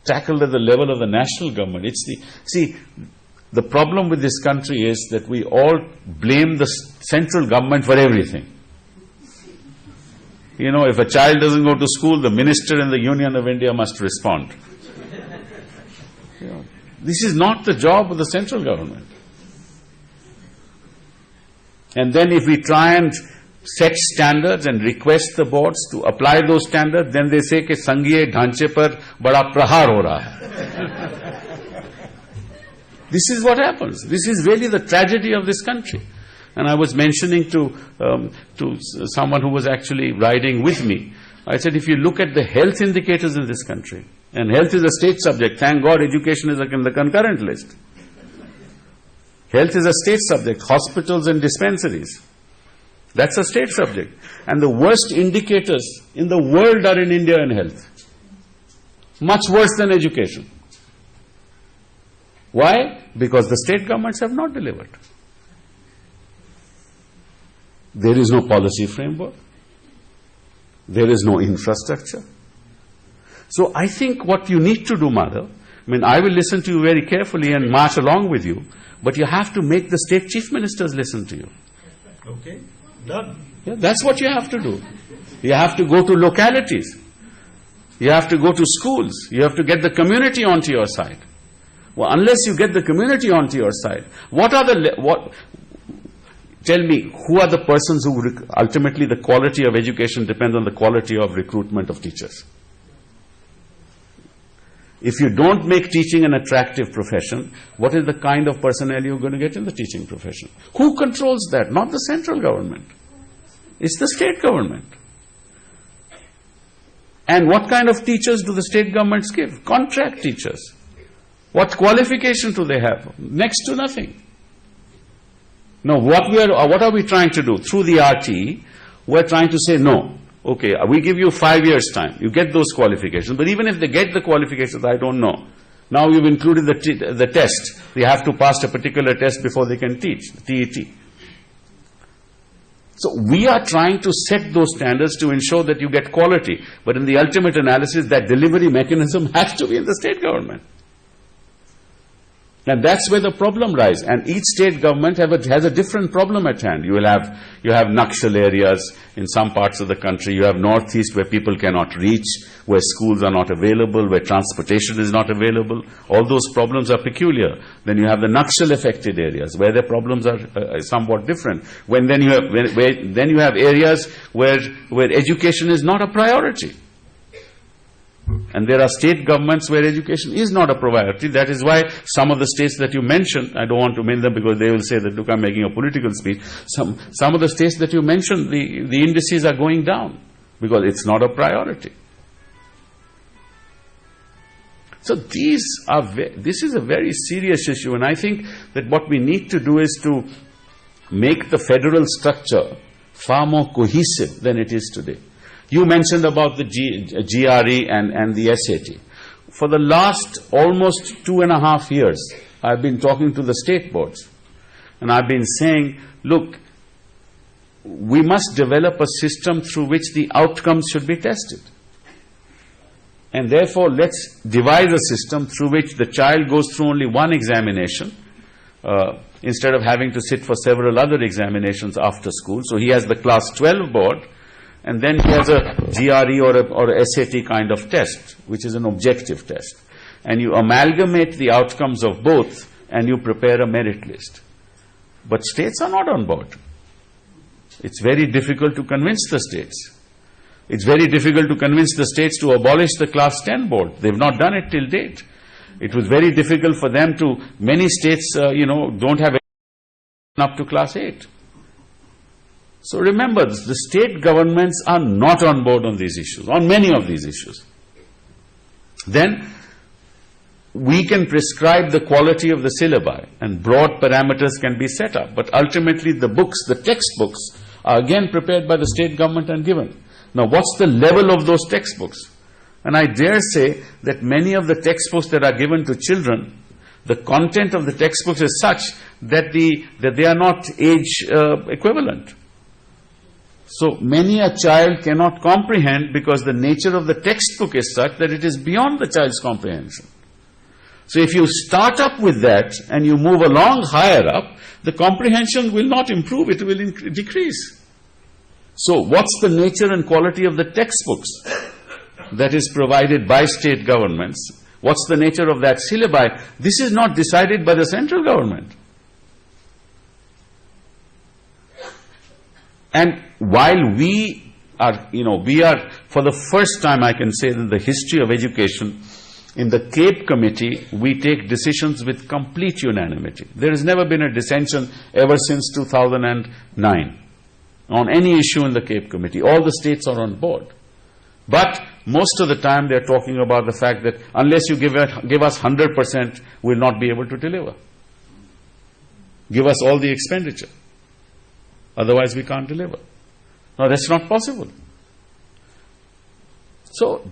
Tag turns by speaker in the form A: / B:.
A: tackled at the level of the national government. The problem with this country is that we all blame the central government for everything. You know, if a child doesn't go to school, the minister in the Union of India must respond. You know, this is not the job of the central government. And then if we try and set standards and request the boards to apply those standards, then they say कि संघीय ढांचे पर बड़ा प्रहार हो रहा है. This is what happens. This is really the tragedy of this country. And I was mentioning to someone who was actually riding with me, I said, if you look at the health indicators in this country, and health is a state subject, thank God education is in the concurrent list. Health is a state subject, hospitals and dispensaries. That's a state subject. And the worst indicators in the world are in India in health. Much worse than education. Why? Because the state governments have not delivered. There is no policy framework. There is no infrastructure. So I think what you need to do, Madhav, I will listen to you very carefully and march along with you, but you have to make the state chief ministers listen to you.
B: Okay, done.
A: Yeah, that's what you have to do. You have to go to localities. You have to go to schools. You have to get the community onto your side. Well, unless you get the community onto your side, tell me, who are the persons who ultimately the quality of education depends on the quality of recruitment of teachers? If you don't make teaching an attractive profession, what is the kind of personnel you're going to get in the teaching profession? Who controls that? Not the central government. It's the state government. And what kind of teachers do the state governments give? Contract teachers. What qualification do they have? Next to nothing. Now, what are we trying to do? Through the RTE, we're trying to say, no, okay, we give you 5 years' time. You get those qualifications. But even if they get the qualifications, I don't know. Now you've included the test. They have to pass a particular test before they can teach, the TET. So we are trying to set those standards to ensure that you get quality. But in the ultimate analysis, that delivery mechanism has to be in the state government. And that's where the problem lies. And each state government has a different problem at hand. You have Nakshal areas in some parts of the country. You have northeast where people cannot reach, where schools are not available, where transportation is not available. All those problems are peculiar. Then you have the Nakshal affected areas where the problems are somewhat different. Then you have areas where education is not a priority. And there are state governments where education is not a priority. That is why some of the states that you mentioned, I don't want to name them because they will say that, look, I'm making a political speech. Some of the states that you mentioned, the indices are going down because it's not a priority. So this is a very serious issue, and I think that what we need to do is to make the federal structure far more cohesive than it is today. You mentioned about the GRE and the SAT. For the last almost 2.5 years, I've been talking to the state boards. And I've been saying, look, we must develop a system through which the outcomes should be tested. And therefore, let's devise a system through which the child goes through only one examination, instead of having to sit for several other examinations after school. So he has the class 12 board, and then he has a GRE or a SAT kind of test, which is an objective test. And you amalgamate the outcomes of both, and you prepare a merit list. But states are not on board. It's very difficult to convince the states. It's very difficult to convince the states to abolish the class 10 board. They've not done it till date. It was very difficult for them to, many states, don't have up to class 8. So remember, the state governments are not on board on these issues, on many of these issues. Then we can prescribe the quality of the syllabi and broad parameters can be set up. But ultimately the books, the textbooks, are again prepared by the state government and given. Now what's the level of those textbooks? And I dare say that many of the textbooks that are given to children, the content of the textbooks is such that they are not age equivalent. So many a child cannot comprehend because the nature of the textbook is such that it is beyond the child's comprehension. So if you start up with that and you move along higher up, the comprehension will not improve, it will decrease. So what's the nature and quality of the textbooks that is provided by state governments? What's the nature of that syllabi? This is not decided by the central government. And while we are, for the first time I can say in the history of education, in the CAPE committee, we take decisions with complete unanimity. There has never been a dissension ever since 2009 on any issue in the CAPE committee. All the states are on board. But most of the time they are talking about the fact that unless you give us 100%, we will not be able to deliver. Give us all the expenditure. Otherwise we can't deliver. Now that's not possible. So